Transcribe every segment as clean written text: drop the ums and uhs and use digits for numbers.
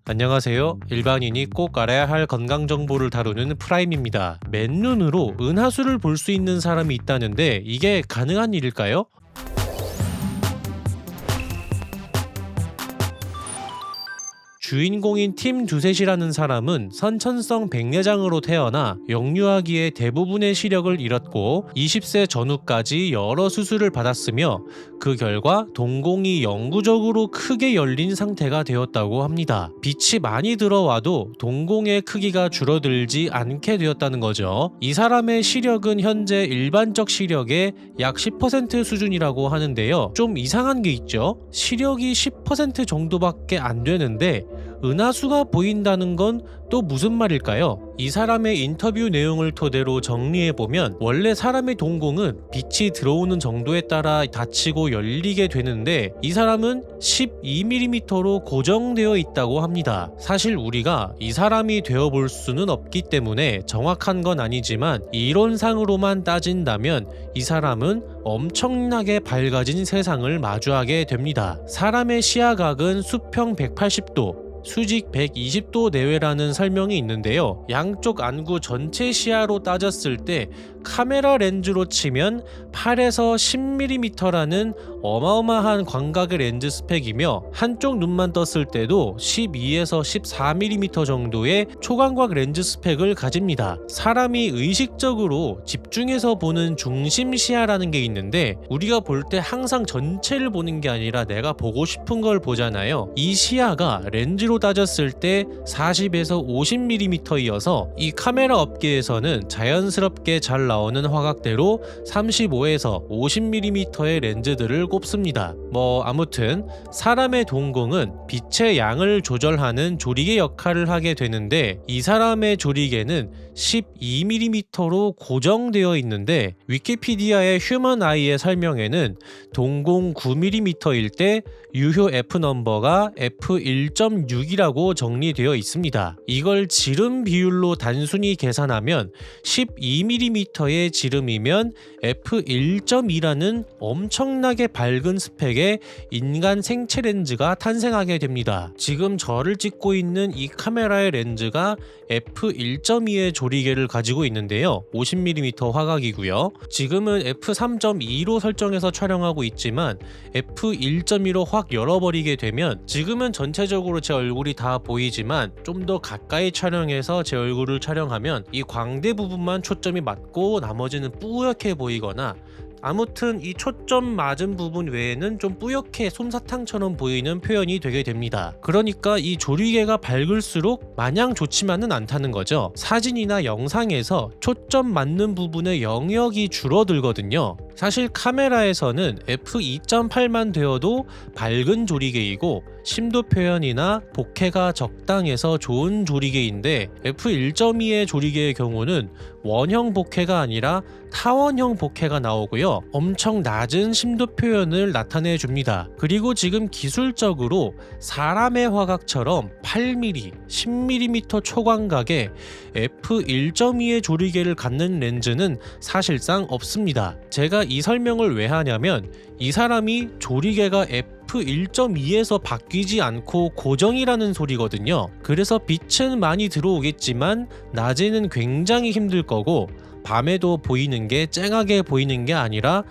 안녕하세요. 일반인이 꼭 알아야 할 건강 정보를 다루는 프라임입니다. 맨눈으로 은하수를 볼 수 있는 사람이 있다는데 이게 가능한 일일까요? 주인공인 팀 두셋이라는 사람은 선천성 백내장으로 태어나 영유아기에 대부분의 시력을 잃었고 20세 전후까지 여러 수술을 받았으며 그 결과 동공이 영구적으로 크게 열린 상태가 되었다고 합니다. 빛이 많이 들어와도 동공의 크기가 줄어들지 않게 되었다는 거죠. 이 사람의 시력은 현재 일반적 시력의 약 10% 수준이라고 하는데요. 좀 이상한 게 있죠. 시력이 10% 정도밖에 안 되는데 은하수가 보인다는 건 또 무슨 말일까요? 이 사람의 인터뷰 내용을 토대로 정리해보면 원래 사람의 동공은 빛이 들어오는 정도에 따라 닫히고 열리게 되는데 이 사람은 12mm로 고정되어 있다고 합니다. 사실 우리가 이 사람이 되어볼 수는 없기 때문에 정확한 건 아니지만 이론상으로만 따진다면 이 사람은 엄청나게 밝아진 세상을 마주하게 됩니다. 사람의 시야각은 수평 180도, 수직 120도 내외라는 설명이 있는데요. 양쪽 안구 전체 시야로 따졌을 때 카메라 렌즈로 치면 8에서 10mm라는 어마어마한 광각의 렌즈 스펙이며 한쪽 눈만 떴을 때도 12에서 14mm 정도의 초광각 렌즈 스펙을 가집니다. 사람이 의식적으로 집중해서 보는 중심 시야라는 게 있는데 우리가 볼 때 항상 전체를 보는 게 아니라 내가 보고 싶은 걸 보잖아요. 이 시야가 렌즈로 따졌을 때 40에서 50mm이어서 이 카메라 업계에서는 자연스럽게 잘 나오는 화각대로 35에서 50mm의 렌즈들을 꼽습니다. 아무튼 사람의 동공은 빛의 양을 조절하는 조리개 역할을 하게 되는데 이 사람의 조리개는 12mm로 고정되어 있는데 위키피디아의 휴먼 아이의 설명에는 동공 9mm일 때 유효 F 넘버가 F1.6이라고 정리되어 있습니다. 이걸 지름 비율로 단순히 계산하면 12mm의 지름이면 F1.2라는 엄청나게 밝은 스펙의 인간 생체 렌즈가 탄생하게 됩니다. 지금 저를 찍고 있는 이 카메라의 렌즈가 F1.2의 조리개를 가지고 있는데요. 50mm 화각이고요. 지금은 F3.2로 설정해서 촬영하고 있지만 F1.2로 확 열어버리게 되면 지금은 전체적으로 제 얼굴이 다 보이지만 좀 더 가까이 촬영해서 제 얼굴을 촬영하면 이 광대 부분만 초점이 맞고 나머지는 뿌옇게 보이거나 아무튼 이 초점 맞은 부분 외에는 좀 뿌옇게 솜사탕처럼 보이는 표현이 되게 됩니다. 그러니까 이 조리개가 밝을수록 마냥 좋지만은 않다는 거죠. 사진이나 영상에서 초점 맞는 부분의 영역이 줄어들거든요. 사실 카메라에서는 f2.8만 되어도 밝은 조리개이고 심도 표현이나 복해가 적당해서 좋은 조리개인데 f1.2의 조리개의 경우는 원형 복해가 아니라 타원형 복해가 나오고요. 엄청 낮은 심도 표현을 나타내 줍니다. 그리고 지금 기술적으로 사람의 화각처럼 8mm, 10mm 초광각에 f1.2의 조리개를 갖는 렌즈는 사실상 없습니다. 제가 이 설명을 왜 하냐면 이 사람이 조리개가 F1.2에서 바뀌지 않고 고정이라는 소리거든요. 그래서 빛은 많이 들어오겠지만 낮에는 굉장히 힘들 거고 밤에도 보이는 게 쨍하게 보이는 게 아니라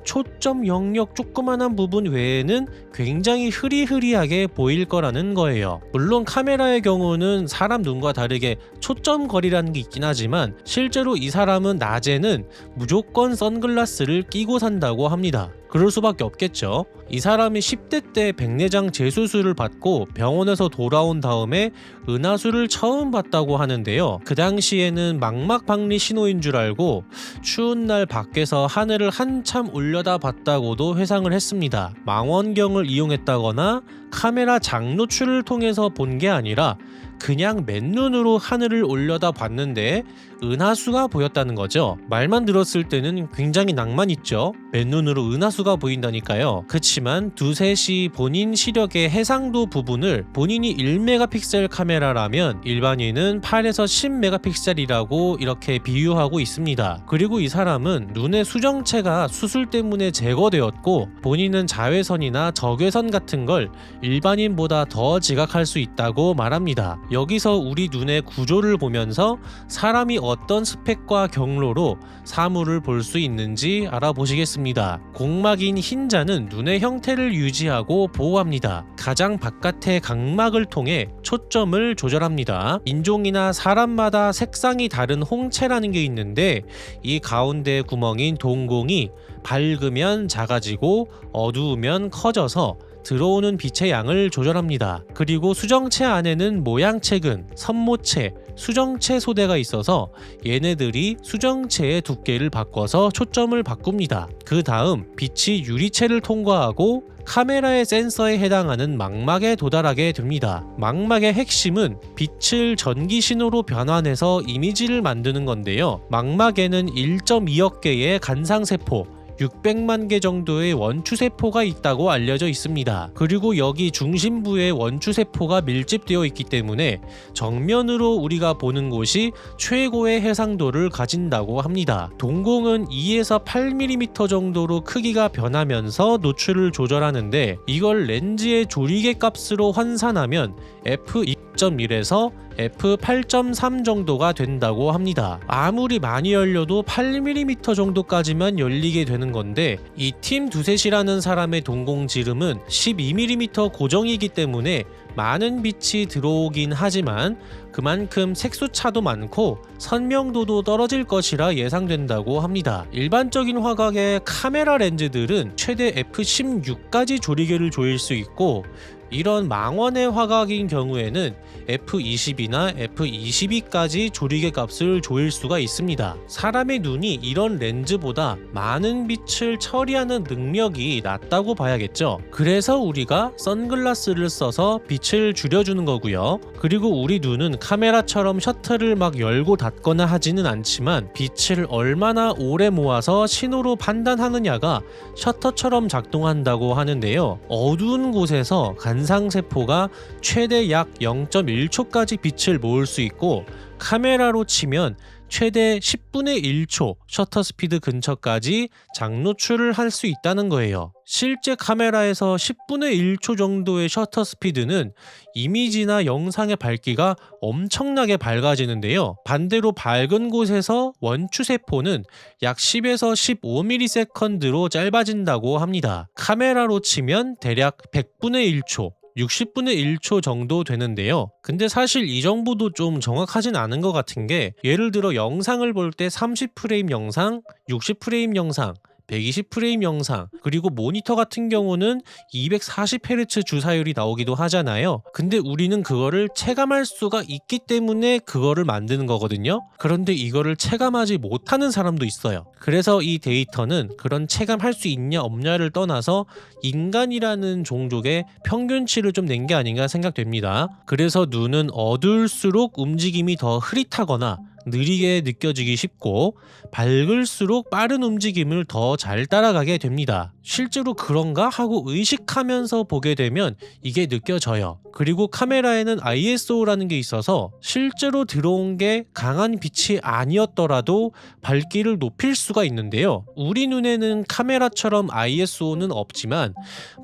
초점 영역 조그만한 부분 외에는 굉장히 흐리흐리하게 보일 거라는 거예요. 물론 카메라의 경우는 사람 눈과 다르게 초점 거리라는 게 있긴 하지만 실제로 이 사람은 낮에는 무조건 선글라스를 끼고 산다고 합니다. 그럴 수밖에 없겠죠. 이 사람이 10대 때 백내장 재수술을 받고 병원에서 돌아온 다음에 은하수를 처음 봤다고 하는데요. 그 당시에는 망막박리 신호인 줄 알고 추운 날 밖에서 하늘을 한참 올려다 봤다고도 회상을 했습니다. 망원경을 이용했다거나 카메라 장노출을 통해서 본 게 아니라 그냥 맨눈으로 하늘을 올려다 봤는데 은하수가 보였다는 거죠. 말만 들었을 때는 굉장히 낭만 있죠. 맨눈으로 은하수가 보인다니까요. 그치만 두셋이 본인 시력의 해상도 부분을 본인이 1메가픽셀 카메라라면 일반인은 8에서 10메가픽셀이라고 이렇게 비유하고 있습니다. 그리고 이 사람은 눈의 수정체가 수술 때문에 제거되었고 본인은 자외선이나 적외선 같은 걸 일반인보다 더 지각할 수 있다고 말합니다. 여기서 우리 눈의 구조를 보면서 사람이 어떤 스펙과 경로로 사물을 볼 수 있는지 알아보시겠습니다. 공막인 흰자는 눈의 형태를 유지하고 보호합니다. 가장 바깥의 각막을 통해 초점을 조절합니다. 인종이나 사람마다 색상이 다른 홍채라는 게 있는데 이 가운데 구멍인 동공이 밝으면 작아지고 어두우면 커져서 들어오는 빛의 양을 조절합니다. 그리고 수정체 안에는 모양체근, 선모체, 수정체 소대가 있어서 얘네들이 수정체의 두께를 바꿔서 초점을 바꿉니다. 그 다음 빛이 유리체를 통과하고 카메라의 센서에 해당하는 망막에 도달하게 됩니다. 망막의 핵심은 빛을 전기 신호로 변환해서 이미지를 만드는 건데요. 망막에는 1.2억 개의 간상세포, 600만 개 정도의 원추세포가 있다고 알려져 있습니다. 그리고 여기 중심부에 원추세포가 밀집되어 있기 때문에 정면으로 우리가 보는 곳이 최고의 해상도를 가진다고 합니다. 동공은 2에서 8mm 정도로 크기가 변하면서 노출을 조절하는데 이걸 렌즈의 조리개 값으로 환산하면 f2.1에서 f8.3 정도가 된다고 합니다. 아무리 많이 열려도 8mm 정도까지만 열리게 되는 건데 이 팀 두셋이라는 사람의 동공 지름은 12mm 고정이기 때문에 많은 빛이 들어오긴 하지만 그만큼 색소 차도 많고 선명도도 떨어질 것이라 예상된다고 합니다. 일반적인 화각의 카메라 렌즈들은 최대 f16까지 조리개를 조일 수 있고 이런 망원의 화각인 경우에는 f20이나 f22까지 조리개 값을 조일 수가 있습니다. 사람의 눈이 이런 렌즈보다 많은 빛을 처리하는 능력이 낮다고 봐야겠죠. 그래서 우리가 선글라스를 써서 빛을 줄여주는 거고요. 그리고 우리 눈은 카메라처럼 셔터를 막 열고 닫거나 하지는 않지만 빛을 얼마나 오래 모아서 신호로 판단하느냐가 셔터처럼 작동한다고 하는데요. 어두운 곳에서 간상세포가 최대 약 0.1초까지 빛을 모을 수 있고 카메라로 치면 최대 10분의 1초 셔터 스피드 근처까지 장노출을 할 수 있다는 거예요. 실제 카메라에서 10분의 1초 정도의 셔터 스피드는 이미지나 영상의 밝기가 엄청나게 밝아지는데요. 반대로 밝은 곳에서 원추세포는 약 10에서 15ms로 짧아진다고 합니다. 카메라로 치면 대략 100분의 1초 60분의 1초 정도 되는데요. 근데 사실 이 정보도 좀 정확하진 않은 것 같은 게 예를 들어 영상을 볼 때 30프레임 영상, 60프레임 영상, 120프레임 영상 그리고 모니터 같은 경우는 240Hz 주사율이 나오기도 하잖아요. 근데 우리는 그거를 체감할 수가 있기 때문에 그거를 만드는 거거든요. 그런데 이거를 체감하지 못하는 사람도 있어요. 그래서 이 데이터는 그런 체감할 수 있냐 없냐를 떠나서 인간이라는 종족의 평균치를 좀 낸 게 아닌가 생각됩니다. 그래서 눈은 어두울수록 움직임이 더 흐릿하거나 느리게 느껴지기 쉽고 밝을수록 빠른 움직임을 더 잘 따라가게 됩니다. 실제로 그런가 하고 의식하면서 보게 되면 이게 느껴져요. 그리고 카메라에는 ISO라는 게 있어서 실제로 들어온 게 강한 빛이 아니었더라도 밝기를 높일 수가 있는데요. 우리 눈에는 카메라처럼 ISO는 없지만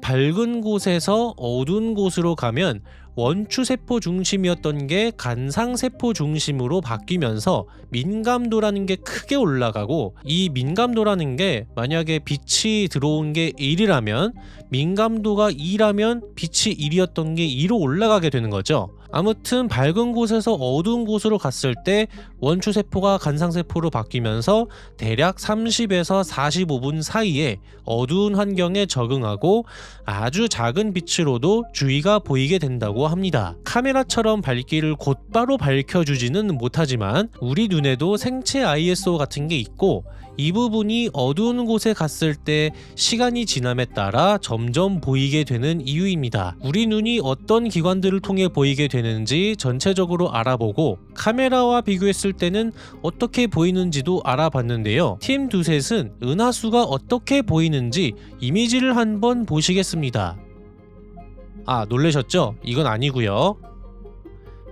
밝은 곳에서 어두운 곳으로 가면 원추세포 중심이었던 게 간상세포 중심으로 바뀌면서 민감도라는 게 크게 올라가고 이 민감도라는 게 만약에 빛이 들어온 게 1이라면 민감도가 2라면 빛이 1이었던 게 2로 올라가게 되는 거죠. 아무튼 밝은 곳에서 어두운 곳으로 갔을 때 원추세포가 간상세포로 바뀌면서 대략 30에서 45분 사이에 어두운 환경에 적응하고 아주 작은 빛으로도 주위가 보이게 된다고 합니다. 카메라처럼 밝기를 곧바로 밝혀주지는 못하지만 우리 눈에도 생체 ISO 같은 게 있고 이 부분이 어두운 곳에 갔을 때 시간이 지남에 따라 점점 보이게 되는 이유입니다. 우리 눈이 어떤 기관들을 통해 보이게 되는지 전체적으로 알아보고 카메라와 비교했을 때는 어떻게 보이는지도 알아봤는데요. 팀 두셋은 은하수가 어떻게 보이는지 이미지를 한번 보시겠습니다. 아, 놀라셨죠? 이건 아니고요.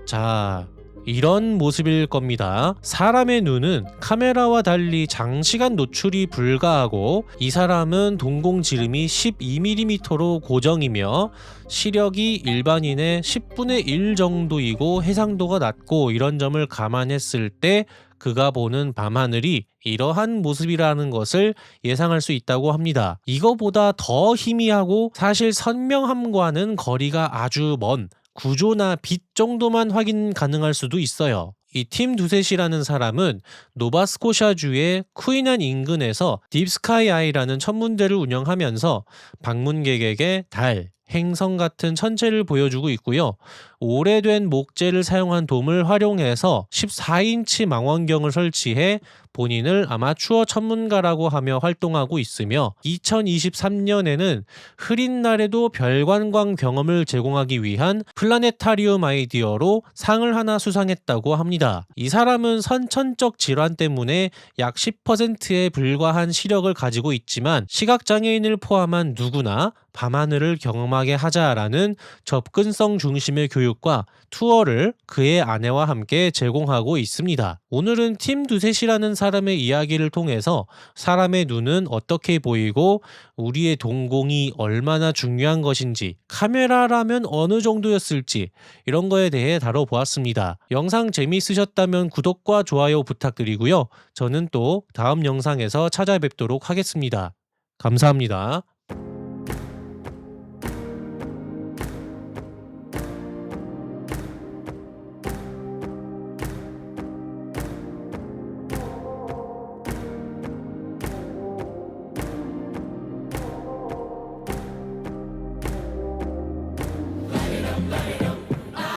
자, 이런 모습일 겁니다. 사람의 눈은 카메라와 달리 장시간 노출이 불가하고 이 사람은 동공 지름이 12mm로 고정이며 시력이 일반인의 10분의 1 정도이고 해상도가 낮고 이런 점을 감안했을 때 그가 보는 밤하늘이 이러한 모습이라는 것을 예상할 수 있다고 합니다. 이거보다 더 희미하고 사실 선명함과는 거리가 아주 먼 구조나 빛 정도만 확인 가능할 수도 있어요. 이 팀 두셋이라는 사람은 노바스코샤주의 쿠이난 인근에서 딥스카이 아이라는 천문대를 운영하면서 방문객에게 달, 행성 같은 천체를 보여주고 있고요. 오래된 목재를 사용한 돔을 활용해서 14인치 망원경을 설치해 본인을 아마추어 천문가라고 하며 활동하고 있으며 2023년에는 흐린 날에도 별관광 경험을 제공하기 위한 플라네타리움 아이디어로 상을 하나 수상했다고 합니다. 이 사람은 선천적 질환 때문에 약 10%에 불과한 시력을 가지고 있지만 시각장애인을 포함한 누구나 밤하늘을 경험하게 하자라는 접근성 중심의 교육과 투어를 그의 아내와 함께 제공하고 있습니다. 오늘은 팀 두셋이라는 사람의 이야기를 통해서 사람의 눈은 어떻게 보이고 우리의 동공이 얼마나 중요한 것인지, 카메라라면 어느 정도였을지 이런 거에 대해 다뤄보았습니다. 영상 재미있으셨다면 구독과 좋아요 부탁드리고요. 저는 또 다음 영상에서 찾아뵙도록 하겠습니다. 감사합니다.